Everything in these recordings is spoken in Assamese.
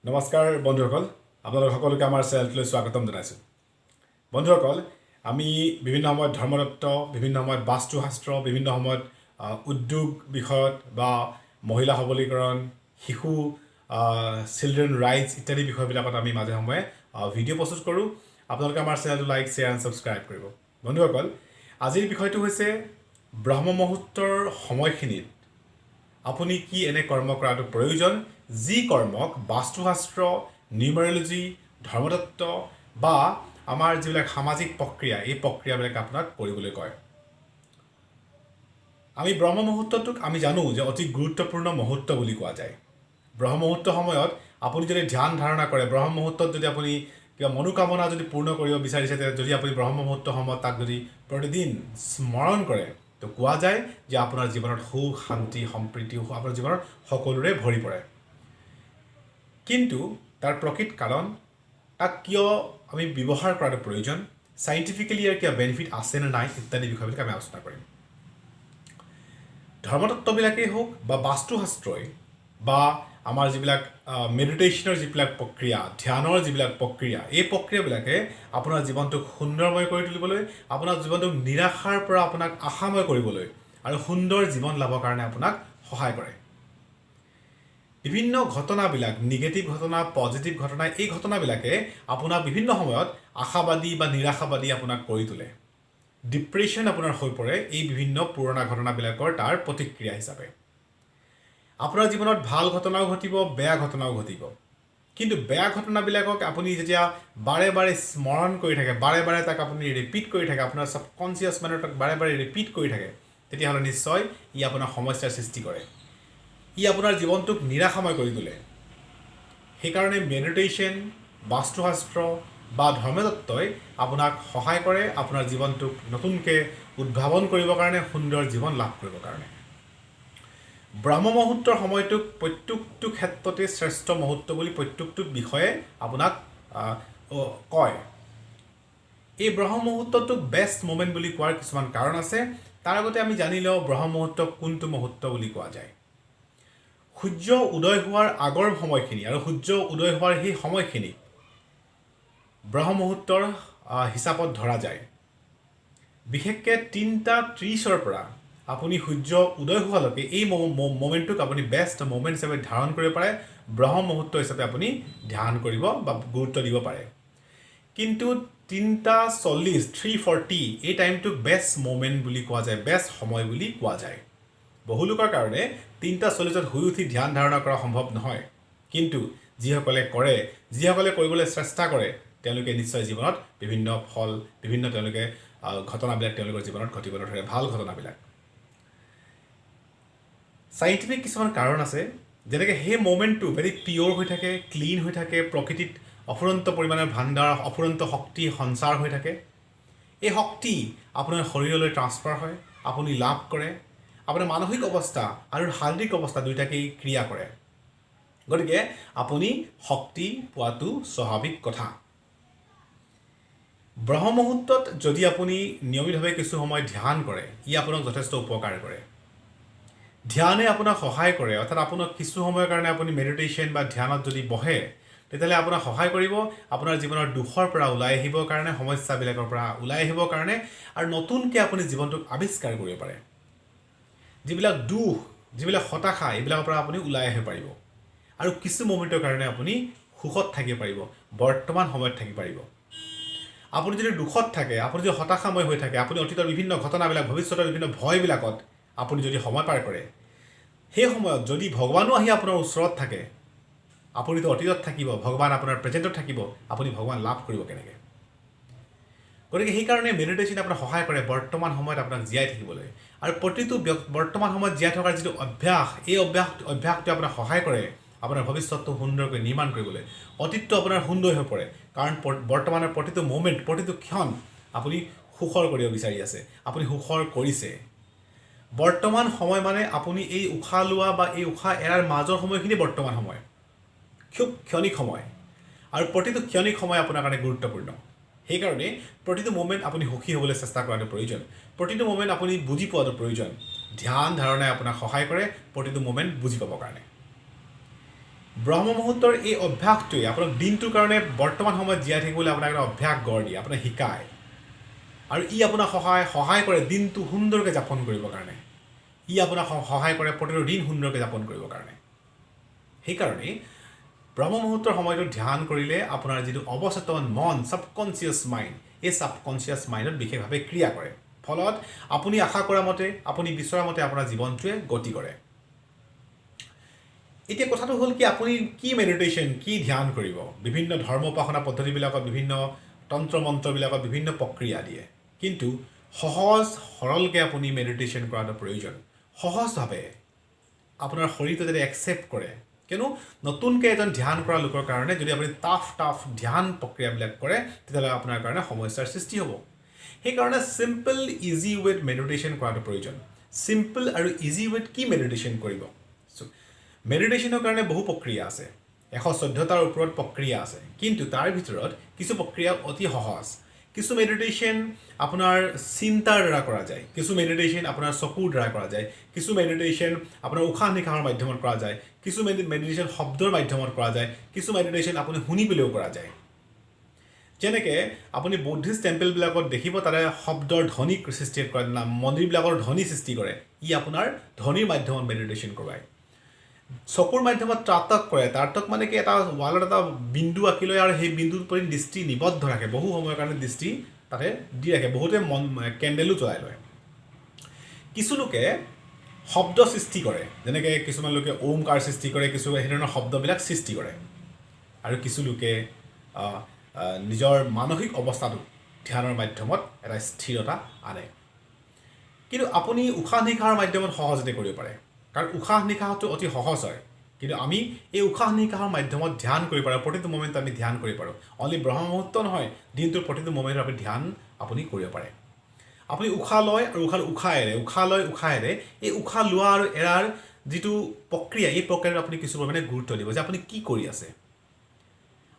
নমস্কাৰ বন্ধুসকল, আপোনালোক সকলোকে আমাৰ চেনেলটোলৈ স্বাগতম জনাইছোঁ। বন্ধুসকল, আমি বিভিন্ন সময়ত ধৰ্মতত্ত্ব, বিভিন্ন সময়ত বাস্তুশাস্ত্ৰ, বিভিন্ন সময়ত উদ্যোগ বিষয়ত বা মহিলা সবলীকৰণ, শিশু, চিলড্ৰেন ৰাইটছ ইত্যাদি বিষয়বিলাকত আমি মাজে সময়ে ভিডিঅ' প্ৰস্তুত কৰোঁ। আপোনালোকে আমাৰ চেনেলটো লাইক, শ্বেয়াৰ এণ্ড ছাবস্ক্ৰাইব কৰিব। বন্ধুসকল, আজিৰ বিষয়টো হৈছে ব্ৰহ্ম মুহূৰ্তৰ সময়খিনিত আপুনি কি এনে কৰ্ম কৰাটো প্ৰয়োজন, যি কৰ্মক বাস্তুশাস্ত্ৰ, নিউমাৰলজি, ধৰ্মতত্ত্ব বা আমাৰ যিবিলাক সামাজিক প্ৰক্ৰিয়া, এই প্ৰক্ৰিয়াবিলাক আপোনাক কৰিবলৈ কয়। আমি ব্ৰহ্ম মুহূৰ্তটোক আমি জানো যে অতি গুৰুত্বপূৰ্ণ মুহূৰ্ত বুলি কোৱা যায়। ব্ৰহ্ম মুহূৰ্ত সময়ত আপুনি যদি ধ্যান ধাৰণা কৰে, ব্ৰহ্ম মুহূৰ্তত যদি আপুনি কিবা মনোকামনা যদি পূৰ্ণ কৰিব বিচাৰিছে, যদি আপুনি ব্ৰহ্ম মুহূৰ্ত সময়ত তাক যদি প্ৰতিদিন স্মৰণ কৰে, তো কোৱা যায় যে আপোনাৰ জীৱনত সুখ, শান্তি, সম্প্ৰীতি আপোনাৰ জীৱনত সকলোৰে ভৰি পৰে। কিন্তু তাৰ প্ৰকৃত কাৰণ, তাক কিয় আমি ব্যৱহাৰ কৰাটো প্ৰয়োজন, চাইণ্টিফিকেলি ইয়াৰ কিবা বেনিফিট আছে নে নাই ইত্যাদি বিষয়বিলাক আমি আলোচনা কৰিম। ধৰ্মতত্ত্ববিলাকেই হওক বা বাস্তুশাস্ত্ৰই বা আমাৰ যিবিলাক মেডিটেশ্যনৰ যিবিলাক প্ৰক্ৰিয়া, ধ্যানৰ যিবিলাক প্ৰক্ৰিয়া, এই প্ৰক্ৰিয়াবিলাকে আপোনাৰ জীৱনটোক সুন্দৰময় কৰি তুলিবলৈ, আপোনাৰ জীৱনটোক নিৰাশাৰ পৰা আপোনাক আশাময় কৰিবলৈ আৰু সুন্দৰ জীৱন লাভৰ কাৰণে আপোনাক সহায় কৰে। বিভিন্ন ঘটনাবিলাক, নিগেটিভ ঘটনা, পজিটিভ ঘটনা, এই ঘটনাবিলাকে আপোনাক বিভিন্ন সময়ত আশাবাদী বা নিৰাশাবাদী আপোনাক কৰি তোলে। ডিপ্ৰেশ্যন আপোনাৰ হৈ পৰে এই বিভিন্ন পুৰণা ঘটনাবিলাকৰ তাৰ প্ৰতিক্ৰিয়া হিচাপে। আপোনাৰ জীৱনত ভাল ঘটনাও ঘটিব, বেয়া ঘটনাও ঘটিব। কিন্তু বেয়া ঘটনাবিলাকক আপুনি যেতিয়া বাৰে বাৰে স্মৰণ কৰি থাকে, বাৰে বাৰে তাক আপুনি ৰিপিট কৰি থাকে, আপোনাৰ ছাবকনচিয়াছ মাইণ্ডত তাক বাৰে বাৰে ৰিপিট কৰি থাকে, তেতিয়াহ'লে নিশ্চয় ই আপোনাৰ সমস্যাৰ সৃষ্টি কৰে। ই আপোনাৰ জীৱনটোক নিৰাশাময় কৰি তোলে। সেইকাৰণে মেডিটেশ্যন, বাস্তুশাস্ত্ৰ বা ধৰ্মতত্ত্বই আপোনাক সহায় কৰে আপোনাৰ জীৱনটোক নতুনকৈ উদ্ভাৱন কৰিবৰ কাৰণে, সুন্দৰ জীৱন লাভ কৰিবৰ কাৰণে। ব্ৰহ্ম মুহূৰ্তৰ সময়টোক প্ৰত্যেকটো ক্ষেত্ৰতে শ্ৰেষ্ঠ মুহূৰ্ত বুলি প্ৰত্যেকটো বিষয়ে আপোনাক কয়। এই ব্ৰহ্ম মুহূৰ্তটোক বেষ্ট মুমেণ্ট বুলি কোৱাৰ কিছুমান কাৰণ আছে। তাৰ আগতে আমি জানি লওঁ ব্ৰহ্ম মুহূৰ্তক কোনটো মুহূৰ্ত বুলি কোৱা যায়। সূৰ্য উদয় হোৱাৰ আগৰ সময়খিনি আৰু সূৰ্য উদয় হোৱাৰ সেই সময়খিনি ব্ৰহ্ম মুহূৰ্তৰ হিচাপত ধৰা যায়। বিশেষকৈ 3:30 পৰা আপুনি সূৰ্য উদয় হোৱালৈকে এই মোমেণ্টটোক আপুনি বেষ্ট মোমেণ্ট হিচাপে ধাৰণ কৰিব পাৰে, ব্ৰহ্ম মুহূৰ্ত হিচাপে আপুনি ধ্যান কৰিব বা গুৰুত্ব দিব পাৰে। কিন্তু 3:40, 3:40 এই টাইমটোক বেষ্ট মোমেণ্ট বুলি কোৱা যায়, বেষ্ট সময় বুলি কোৱা যায়। বহু লোকৰ কাৰণে 3:40 শুই উঠি ধ্যান ধাৰণা কৰা সম্ভৱ নহয়। কিন্তু যিসকলে কৰে, যিসকলে কৰিবলৈ চেষ্টা কৰে, তেওঁলোকে নিশ্চয় জীৱনত বিভিন্ন ফল, বিভিন্ন তেওঁলোকে ঘটনাবিলাক তেওঁলোকৰ জীৱনত ঘটিবলৈ ধৰে, ভাল ঘটনাবিলাক। চাইণ্টিফিক কিছুমান কাৰণ আছে, যেনেকৈ সেই মোমেণ্টটো ভেৰি পিয়'ৰ হৈ থাকে, ক্লিন হৈ থাকে, প্ৰকৃতিত অফুৰন্ত পৰিমাণৰ ভাণ্ডাৰ, অফুৰন্ত শক্তি সঞ্চাৰ হৈ থাকে। এই শক্তি আপোনাৰ শৰীৰলৈ ট্ৰান্সফাৰ হয়, আপুনি লাভ কৰে, আপোনাৰ মানসিক অৱস্থা আৰু শাৰীৰিক অৱস্থা দুয়োটাকেই ক্ৰিয়া কৰে। গতিকে আপুনি শক্তি পোৱাটো স্বাভাৱিক কথা। ব্ৰহ্ম মুহূৰ্তত যদি আপুনি নিয়মিতভাৱে কিছু সময় ধ্যান কৰে, ই আপোনাক যথেষ্ট উপকাৰ কৰে। ধ্যানে আপোনাক সহায় কৰে, অৰ্থাৎ আপোনাক কিছু সময়ৰ কাৰণে আপুনি মেডিটেশ্যন বা ধ্যানত যদি বহে, তেতিয়াহ'লে আপোনাক সহায় কৰিব আপোনাৰ জীৱনৰ দুখৰ পৰা ওলাই আহিবৰ কাৰণে, সমস্যাবিলাকৰ পৰা ওলাই আহিবৰ কাৰণে, আৰু নতুনকৈ আপুনি জীৱনটোক আৱিষ্কাৰ কৰিব পাৰে। যিবিলাক দুখ, যিবিলাক হতাশা, এইবিলাকৰ পৰা আপুনি ওলাই আহিব পাৰিব আৰু কিছু মুহূৰ্তৰ কাৰণে আপুনি সুখত থাকিব পাৰিব, বৰ্তমান সময়ত থাকিব পাৰিব। আপুনি যদি দুখত থাকে, আপুনি যদি হতাশাময় হৈ থাকে, আপুনি অতীতৰ বিভিন্ন ঘটনাবিলাক, ভৱিষ্যতৰ বিভিন্ন ভয়বিলাকত আপুনি যদি সময় পাৰ কৰে, সেই সময়ত যদি ভগৱানো আহি আপোনাৰ ওচৰত থাকে, আপুনিতো অতীতত থাকিব, ভগৱান আপোনাৰ প্ৰেজেণ্টত থাকিব, আপুনি ভগৱান লাভ কৰিব কেনেকৈ? গতিকে সেইকাৰণে মেডিটেশ্যনে আপোনাক সহায় কৰে বৰ্তমান সময়ত আপোনাক জীয়াই থাকিবলৈ। আৰু প্ৰতিটো বৰ্তমান সময়ত জীয়াই থকাৰ যিটো অভ্যাস, এই অভ্যাসটোৱে আপোনাক সহায় কৰে আপোনাৰ ভৱিষ্যতটো সুন্দৰকৈ নিৰ্মাণ কৰিবলৈ। অতীতটো আপোনাৰ সুন্দৰ হৈ পৰে, কাৰণ বৰ্তমানৰ প্ৰতিটো মুমেণ্ট, প্ৰতিটো ক্ষণ আপুনি সুখৰ কৰিব বিচাৰি আছে, আপুনি সুখৰ কৰিছে। বৰ্তমান সময় মানে আপুনি এই উশাহ লোৱা বা এই উশাহ এৰাৰ মাজৰ সময়খিনি বৰ্তমান সময়, খুব ক্ষণিক সময়, আৰু প্ৰতিটো ক্ষণিক সময় আপোনাৰ কাৰণে গুৰুত্বপূৰ্ণ। সেইকাৰণে প্ৰতিটো মুমেণ্ট আপুনি সুখী হ'বলৈ চেষ্টা কৰাটো প্ৰয়োজন, প্ৰতিটো মুমেণ্ট আপুনি বুজি পোৱাটো প্ৰয়োজন। ধ্যান ধাৰণাই আপোনাক সহায় কৰে প্ৰতিটো মুমেণ্ট বুজি পাবৰ কাৰণে। ব্ৰহ্ম মুহূৰ্তৰ এই অভ্যাসটোৱে আপোনাক দিনটোৰ কাৰণে বৰ্তমান সময়ত জীয়াই থাকিবলৈ আপোনাক এটা অভ্যাস গঢ় দিয়ে, আপোনাক শিকায়। আৰু ই আপোনাক সহায় কৰে দিনটো সুন্দৰকৈ যাপন কৰিবৰ কাৰণে। ই আপোনাক সহায় কৰে প্ৰতিটো দিন সুন্দৰকৈ যাপন কৰিবৰ কাৰণে। সেইকাৰণেই ব্ৰহ্ম মুহূৰ্তৰ সময়টো ধ্যান কৰিলে আপোনাৰ যিটো অৱচেতন মন, ছাবকনচিয়াছ মাইণ্ড, এই ছাবকনচিয়াছ মাইণ্ডত বিশেষভাৱে ক্ৰিয়া কৰে। ফলত আপুনি আশা কৰা মতে, আপুনি বিচৰা মতে আপোনাৰ জীৱনটোৱে গতি কৰে। এতিয়া কথাটো হ'ল কি, আপুনি কি মেডিটেশ্যন, কি ধ্যান কৰিব? বিভিন্ন ধৰ্ম উপাসনা পদ্ধতিবিলাকত, বিভিন্ন তন্ত্ৰ মন্ত্ৰবিলাকত বিভিন্ন প্ৰক্ৰিয়া দিয়ে। কিন্তু সহজ সৰলকৈ আপুনি মেডিটেশ্যন কৰাটো প্ৰয়োজন। সহজভাৱে আপোনাৰ শৰীৰটো যদি একচেপ্ট কৰে, কিয়নো নতুনকৈ এজন ধ্যান কৰা লোকৰ কাৰণে যদি আপুনি টাফ ধ্যান প্ৰক্ৰিয়াবিলাক কৰে, তেতিয়াহ'লে আপোনাৰ কাৰণে সমস্যাৰ সৃষ্টি হ'ব। সেইকাৰণে চিম্পল ইজি ৱেত মেডিটেশ্যন কৰাটো প্ৰয়োজন। চিম্পল আৰু ইজি ৱেত কি মেডিটেশ্যন কৰিব? মেডিটেশ্যনৰ কাৰণে বহু প্ৰক্ৰিয়া আছে, 114টাৰ ওপৰত প্ৰক্ৰিয়া আছে। কিন্তু তাৰ ভিতৰত কিছু প্ৰক্ৰিয়া অতি সহজ। কিছু মেডিটেশ্যন আপোনাৰ চিন্তাৰ দ্বাৰা কৰা যায়, কিছু মেডিটেশ্যন আপোনাৰ চকুৰ দ্বাৰা কৰা যায়, কিছু মেডিটেশ্যন আপোনাৰ উশাহ নিশাহৰ মাধ্যমত কৰা যায়, কিছু মেডিটেশ্যন শব্দৰ মাধ্যমত কৰা যায়, কিছু মেডিটেশ্যন আপুনি শুনি পেলাইও কৰা যায়। যেনেকৈ আপুনি বৌদ্ধিষ্ট টেম্পলবিলাকত দেখিব, তাতে শব্দৰ ধ্বনি সৃষ্টি কৰে, মন্দিৰবিলাকৰ ধ্বনি সৃষ্টি কৰে। ই আপোনাৰ ধ্বনিৰ মাধ্যমত মেডিটেশ্যন কৰোৱায়। চকুৰ মাধ্যমত ত্ৰাটক কৰে। ত্ৰাটক মানে কি, এটা ৱালত এটা বিন্দু আঁকি লয় আৰু সেই বিন্দুৰ প্ৰতি দৃষ্টি নিবদ্ধ ৰাখে, বহু সময়ৰ কাৰণে দৃষ্টি তাতে দি ৰাখে। বহুতে কেণ্ডেলো জ্বলাই লয়। কিছু লোকে শব্দ সৃষ্টি কৰে, যেনেকৈ কিছুমান লোকে ওমকাৰ সৃষ্টি কৰে, কিছু সেইধৰণৰ শব্দবিলাক সৃষ্টি কৰে। আৰু কিছু লোকে নিজৰ মানসিক অৱস্থাটো ধ্যানৰ মাধ্যমত এটা স্থিৰতা আনে। কিন্তু আপুনি উশাহ নিশাহৰ মাধ্যমত সহজতে কৰিব পাৰে, কাৰণ উশাহ নিশাহটো অতি সহজ হয়। কিন্তু আমি এই উশাহ নিশাহৰ মাধ্যমত ধ্যান কৰিব পাৰোঁ, প্ৰতিটো মোমেণ্ট আমি ধ্যান কৰিব পাৰোঁ। অনলি ব্ৰহ্ম মুহূৰ্ত নহয়, দিনটোৰ প্ৰতিটো মোমেণ্টত আপুনি ধ্যান কৰিব পাৰে। আপুনি উশাহ লয় আৰু উশাহ এৰে, উশাহ লয় উশাহ এৰে। এই উশাহ লোৱা আৰু এৰাৰ যিটো প্ৰক্ৰিয়া, এই প্ৰক্ৰিয়াটো আপুনি কিছু পৰিমাণে গুৰুত্ব দিব যে আপুনি কি কৰি আছে।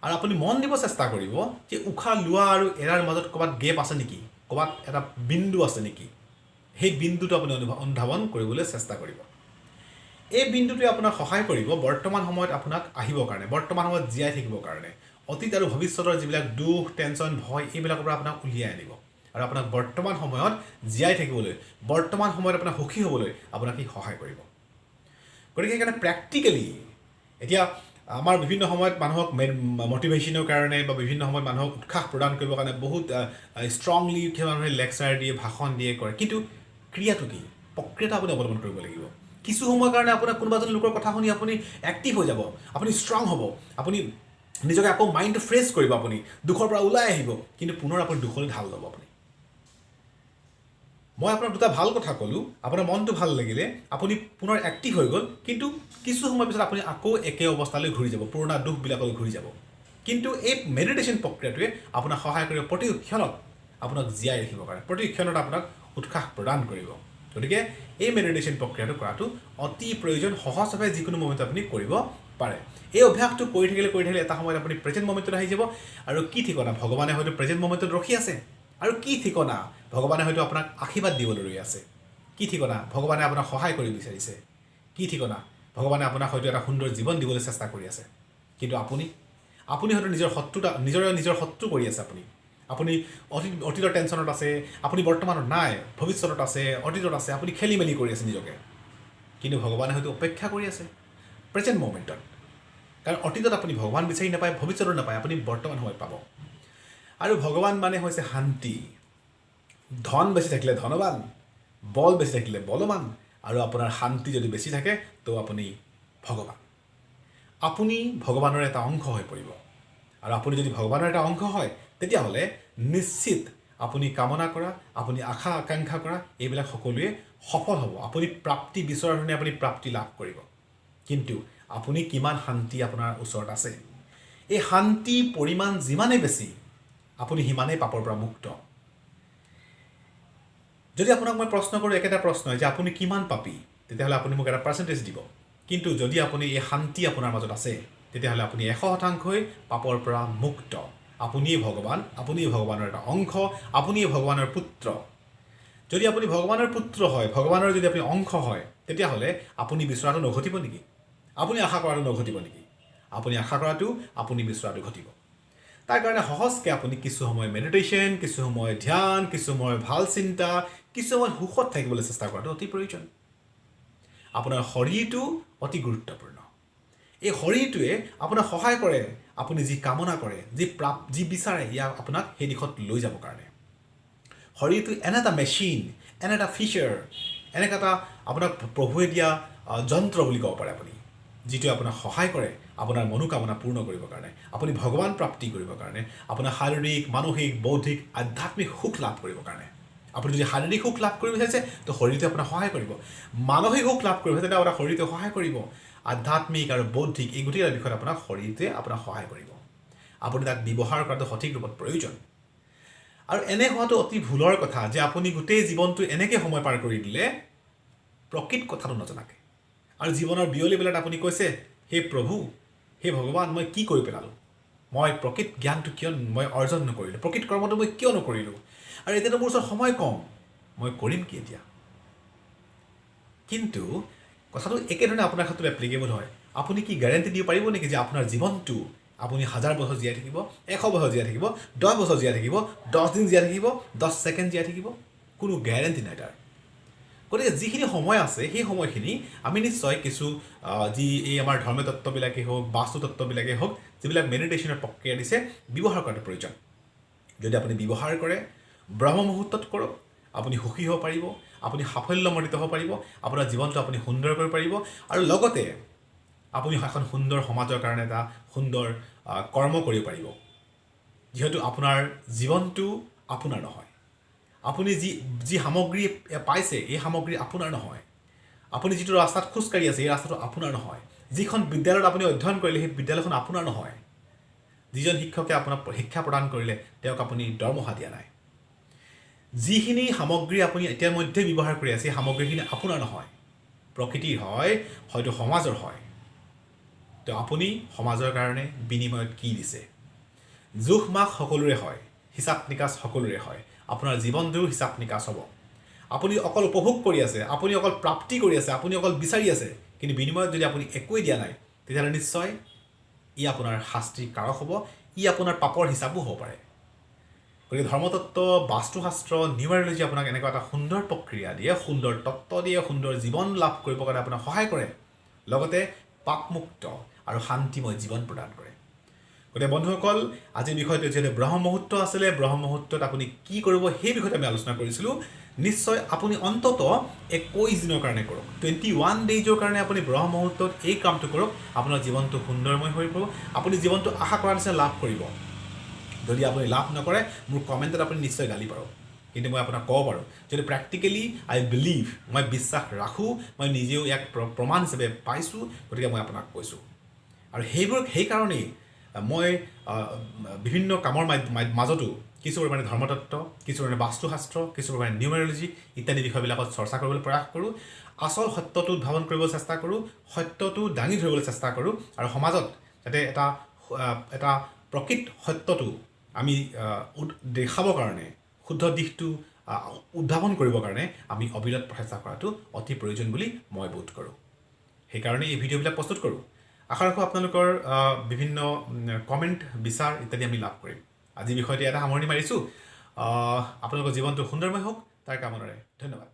আৰু আপুনি মন দিব চেষ্টা কৰিব যে উশাহ লোৱা আৰু এৰাৰ মাজত ক'ৰবাত গেপ আছে নেকি, ক'ৰবাত এটা বিন্দু আছে নেকি। সেই বিন্দুটো আপুনি অনুধাৱন কৰিবলৈ চেষ্টা কৰিব। এই বিন্দুটোৱে আপোনাক সহায় কৰিব বৰ্তমান সময়ত আপোনাক আহিবৰ কাৰণে, বৰ্তমান সময়ত জীয়াই থাকিবৰ কাৰণে। অতীত আৰু ভৱিষ্যতৰ যিবিলাক দুখ, টেনশ্যন, ভয়, এইবিলাকৰ পৰা আপোনাক উলিয়াই আনিব আৰু আপোনাক বৰ্তমান সময়ত জীয়াই থাকিবলৈ, বৰ্তমান সময়ত আপোনাক সুখী হ'বলৈ আপোনাক ই সহায় কৰিব। গতিকে সেইকাৰণে প্ৰেক্টিকেলি এতিয়া আমাৰ বিভিন্ন সময়ত মানুহক মটিভেশ্যনৰ কাৰণে বা বিভিন্ন সময়ত মানুহক উৎসাহ প্ৰদান কৰিবৰ কাৰণে বহুত ষ্ট্ৰংলি মানুহে লেকচাৰ দিয়ে, ভাষণ দিয়ে, কৰে। কিন্তু ক্ৰিয়াটো কি, প্ৰক্ৰিয়াটো আপুনি অৱলম্বন কৰিব লাগিব। কিছু সময়ৰ কাৰণে আপোনাৰ কোনোবা এজন লোকৰ কথা শুনি আপুনি এক্টিভ হৈ যাব, আপুনি ষ্ট্ৰং হ'ব, আপুনি নিজকে আকৌ মাইণ্ডটো ফ্ৰেছ কৰিব, আপুনি দুখৰ পৰা ওলাই আহিব। কিন্তু পুনৰ আপুনি দুখলৈ ঢাল ল'ব। মই আপোনাক দুটা ভাল কথা ক'লোঁ, আপোনাৰ মনটো ভাল লাগিলে, আপুনি পুনৰ এক্টিভ হৈ গ'ল। কিন্তু কিছু সময়ৰ পিছত আপুনি আকৌ একে অৱস্থালৈ ঘূৰি যাব, পুৰণা দুখবিলাকলৈ ঘূৰি যাব। কিন্তু এই মেডিটেশ্যন প্ৰক্ৰিয়াটোৱে আপোনাক সহায় কৰিব প্ৰতি ক্ষণত আপোনাক জীয়াই ৰাখিবৰ কাৰণে, প্ৰতি ক্ষণত আপোনাক উৎসাহ প্ৰদান কৰিব। গতিকে এই মেডিটেশ্যন প্ৰক্ৰিয়াটো কৰাটো অতি প্ৰয়োজন। সহজভাৱে যিকোনো মুহূৰ্তত আপুনি কৰিব পাৰে। এই অভ্যাসটো কৰি থাকিলে এটা সময়ত আপুনি প্ৰেজেণ্ট মুমেণ্টত আহি যাব। আৰু কি ঠিকনা, ভগৱানে হয়তো প্ৰেজেণ্ট মুমেণ্টত ৰখি আছে। আৰু কি ঠিকনা, ভগৱানে হয়তো আপোনাক আশীৰ্বাদ দিবলৈ ৰৈ আছে। কি ঠিকনা, ভগৱানে আপোনাক সহায় কৰিব বিচাৰিছে। কি ঠিকনা, ভগৱানে আপোনাক হয়তো এটা সুন্দৰ জীৱন দিবলৈ চেষ্টা কৰি আছে। কিন্তু আপুনি হয়তো নিজৰ শত্ৰু কৰি আছে। আপুনি অতীতৰ টেনশ্যনত আছে, আপুনি বৰ্তমানত নাই, ভৱিষ্যতত আছে, অতীতত আছে, আপুনি খেলি মেলি কৰি আছে নিজকে। কিন্তু ভগৱানে হয়তো অপেক্ষা কৰি আছে প্ৰেজেণ্ট মুমেণ্টত। কাৰণ অতীতত আপুনি ভগৱান বিচাৰি নাপায়, ভৱিষ্যতো নাপায়, আপুনি বৰ্তমান সময়ত পাব। আৰু ভগৱান মানে হৈছে শান্তি। ধন বেছি থাকিলে ধনৱান, বল বেছি থাকিলে বলৱান, আৰু আপোনাৰ শান্তি যদি বেছি থাকে তো আপুনি ভগৱান। আপুনি ভগৱানৰ এটা অংশ হৈ পৰিব। আৰু আপুনি যদি ভগৱানৰ এটা অংশ হয়, তেতিয়াহ'লে নিশ্চিত আপুনি কামনা কৰা, আপুনি আশা আকাংক্ষা কৰা এইবিলাক সকলোৱে সফল হ'ব। আপুনি প্ৰাপ্তি বিচৰাৰ ধৰণে আপুনি প্ৰাপ্তি লাভ কৰিব। কিন্তু আপুনি কিমান শান্তি আপোনাৰ ওচৰত আছে, এই শান্তিৰ পৰিমাণ যিমানেই বেছি, আপুনি সিমানেই পাপৰ পৰা মুক্ত। যদি আপোনাক মই প্ৰশ্ন কৰোঁ একেটা প্ৰশ্নই যে আপুনি কিমান পাপী, তেতিয়াহ'লে আপুনি মোক এটা পাৰ্চেণ্টেজ দিব। কিন্তু যদি আপুনি এই শান্তি আপোনাৰ মাজত আছে, তেতিয়াহ'লে আপুনি 100%ই পাপৰ পৰা মুক্ত। আপুনিয়ে ভগৱান, আপুনিয়ে ভগৱানৰ এটা অংশ, আপুনিয়ে ভগৱানৰ পুত্ৰ। যদি আপুনি ভগৱানৰ পুত্ৰ হয়, ভগৱানৰ যদি আপুনি অংশ হয়, তেতিয়াহ'লে আপুনি বিচৰাটো নঘটিব নেকি? আপুনি আশা কৰাটো নঘটিব নেকি? আপুনি আশা কৰাটো আপুনি বিচৰাটো ঘটিব তাৰ কাৰণে সহজকৈ আপুনি কিছু সময় মেডিটেশ্যন কিছু সময় ধ্যান কিছু সময় ভাল চিন্তা কিছু সময় সুখত থাকিবলৈ চেষ্টা কৰাটো অতি প্ৰয়োজন আপোনাৰ শৰীৰটো অতি গুৰুত্বপূৰ্ণ এই শৰীৰটোৱে আপোনাক সহায় কৰে আপুনি যি কামনা কৰে যি বিচাৰে ইয়াক আপোনাক সেই দিশত লৈ যাবৰ কাৰণে শৰীৰটো এনে এটা মেচিন এনে এটা ফিচাৰ এনেকুৱা এটা আপোনাক প্ৰভুৱে দিয়া যন্ত্ৰ বুলি ক'ব পাৰে আপুনি যিটোৱে আপোনাক সহায় কৰে আপোনাৰ মনোকামনা পূৰ্ণ কৰিবৰ কাৰণে আপুনি ভগৱান প্ৰাপ্তি কৰিবৰ কাৰণে আপোনাৰ শাৰীৰিক মানসিক বৌদ্ধিক আধ্যাত্মিক সুখ লাভ কৰিবৰ কাৰণে আপুনি যদি শাৰীৰিক সুখ লাভ কৰিব বিচাৰিছে তো শৰীৰটোৱে আপোনাক সহায় কৰিব মানসিক সুখ লাভ কৰিব তেতিয়া আপোনাৰ শৰীৰটোৱে সহায় কৰিব আধ্যাত্মিক আৰু বৌদ্ধিক এই গোটেই বিষয়ত আপোনাক শৰীৰটোৱে আপোনাক সহায় কৰিব আপুনি তাক ব্যৱহাৰ কৰাটো সঠিক ৰূপত প্ৰয়োজন আৰু এনে হোৱাটো অতি ভুলৰ কথা যে আপুনি গোটেই জীৱনটো এনেকৈ সময় পাৰ কৰি দিলে প্ৰকৃত কথাটো নজনাকে আৰু জীৱনৰ বিয়লি বেলাত আপুনি কৈছে হে প্ৰভু হে ভগৱান মই কি কৰি পেলালোঁ মই প্ৰকৃত জ্ঞানটো কিয় মই অৰ্জন নকৰিলোঁ প্ৰকৃত কৰ্মটো মই কিয় নকৰিলোঁ আৰু এতিয়াতো মোৰ ওচৰত সময় কম মই কৰিম কি এতিয়া কিন্তু কথাটো একেধৰণে আপোনাৰ ক্ষেত্ৰত এপ্লিকেবল হয় আপুনি কি গেৰাণ্টি দিব পাৰিব নেকি যে আপোনাৰ জীৱনটো আপুনি 1000 বছৰ জীয়াই থাকিব 100 বছৰ জীয়াই থাকিব 10 বছৰ জীয়াই থাকিব 10 দিন জীয়াই থাকিব 10 ছেকেণ্ড জীয়াই থাকিব কোনো গেৰাণ্টি নাই তাৰ গতিকে যিখিনি সময় আছে সেই সময়খিনি আমি নিশ্চয় কিছু যি এই আমাৰ ধৰ্মীয় তত্ত্ববিলাকেই হওক বাস্তু তত্ত্ববিলাকেই হওক যিবিলাক মেডিটেশ্যনৰ প্ৰক্ৰিয়া দিছে ব্যৱহাৰ কৰাটো প্ৰয়োজন যদি আপুনি ব্যৱহাৰ কৰে ব্ৰহ্ম মুহূৰ্তত কৰক আপুনি সুখী হ'ব পাৰিব আপুনি সাফল্যমণ্ডিত হ'ব পাৰিব আপোনাৰ জীৱনটো আপুনি সুন্দৰ কৰিব পাৰিব আৰু লগতে আপুনি এখন সুন্দৰ সমাজৰ কাৰণে এটা সুন্দৰ কৰ্ম কৰিব পাৰিব যিহেতু আপোনাৰ জীৱনটো আপোনাৰ নহয় আপুনি যি সামগ্ৰী পাইছে এই সামগ্ৰী আপোনাৰ নহয় আপুনি যিটো ৰাস্তাত খোজকাঢ়ি আছে এই ৰাস্তাটো আপোনাৰ নহয় যিখন বিদ্যালয়ত আপুনি অধ্যয়ন কৰিলে সেই বিদ্যালয়খন আপোনাৰ নহয় যিজন শিক্ষকে আপোনাক শিক্ষা প্ৰদান কৰিলে তেওঁক আপুনি দৰমহা দিয়া নাই যিখিনি সামগ্ৰী আপুনি ইতিমধ্যে ব্যৱহাৰ কৰি আছে সেই সামগ্ৰীখিনি আপোনাৰ নহয় প্ৰকৃতিৰ হয় হয়তো সমাজৰ হয় তো আপুনি সমাজৰ কাৰণে বিনিময়ত কি দিছে জোখ মাখ সকলোৰে হয় হিচাপ নিকাচ সকলোৰে হয় আপোনাৰ জীৱনটোৰ হিচাপ নিকাচ হ'ব আপুনি অকল উপভোগ কৰি আছে আপুনি অকল প্ৰাপ্তি কৰি আছে আপুনি অকল বিচাৰি আছে কিন্তু বিনিময়ত যদি আপুনি একোৱেই দিয়া নাই তেতিয়াহ'লে নিশ্চয় ই আপোনাৰ শাস্তিৰ কাৰক হ'ব ই আপোনাৰ পাপৰ হিচাপো হ'ব পাৰে গতিকে ধৰ্মতত্ত্ব বাস্তুশাস্ত্ৰ নিউমাৰলজি আপোনাক এনেকুৱা এটা সুন্দৰ প্ৰক্ৰিয়া দিয়ে সুন্দৰ তত্ত্ব দিয়ে সুন্দৰ জীৱন লাভ কৰিবৰ কাৰণে আপোনাক সহায় কৰে লগতে পাপমুক্ত আৰু শান্তিময় জীৱন প্ৰদান কৰে গতিকে বন্ধুসকল আজিৰ বিষয়টো যিহেতু ব্ৰহ্ম মুহূৰ্ত আছিলে ব্ৰহ্ম মুহূৰ্তত আপুনি কি কৰিব সেই বিষয়ত আমি আলোচনা কৰিছিলোঁ নিশ্চয় আপুনি অন্তত 21 দিনৰ কাৰণে কৰক 21 ডেইজৰ কাৰণে আপুনি ব্ৰহ্ম মুহূৰ্তত এই কামটো কৰক আপোনাৰ জীৱনটো সুন্দৰময় হৈ পৰিব আপুনি জীৱনটো আশা কৰাৰ নিচিনা লাভ কৰিব যদি আপুনি লাভ নকৰে মোৰ কমেণ্টত আপুনি নিশ্চয় গালি পাৰক কিন্তু মই আপোনাক ক'ব পাৰোঁ যদি প্ৰেক্টিকেলি আই বিলিভ মই বিশ্বাস ৰাখোঁ মই নিজেও ইয়াক প্ৰমাণ হিচাপে পাইছোঁ গতিকে মই আপোনাক কৈছোঁ আৰু সেইকাৰণেই মই বিভিন্ন কামৰ মাজতো কিছু পৰিমাণে ধৰ্মতত্ত্ব কিছু পৰিমাণে বাস্তুশাস্ত্ৰ কিছু পৰিমাণে নিউমাৰলজি ইত্যাদি বিষয়বিলাকত চৰ্চা কৰিবলৈ প্ৰয়াস কৰোঁ আচল সত্যটো উদ্ভাৱন কৰিবলৈ চেষ্টা কৰোঁ সত্যটো দাঙি ধৰিবলৈ চেষ্টা কৰোঁ আৰু সমাজত যাতে এটা প্ৰকৃত সত্যটো আমি দেখাবৰ কাৰণে শুদ্ধ দিশটো উদ্ভাৱন কৰিবৰ কাৰণে আমি অবিৰত প্ৰচেষ্টা কৰাটো অতি প্ৰয়োজন বুলি মই বোধ কৰোঁ সেইকাৰণে এই ভিডিঅ'বিলাক প্ৰস্তুত কৰোঁ আশা ৰাখোঁ আপোনালোকৰ বিভিন্ন কমেণ্ট বিচাৰ ইত্যাদি আমি লাভ কৰিম আজি বিষয়টো এটা সামৰণি মাৰিছোঁ আপোনালোকৰ জীৱনটো সুন্দৰময় হওক তাৰ কামনাৰে ধন্যবাদ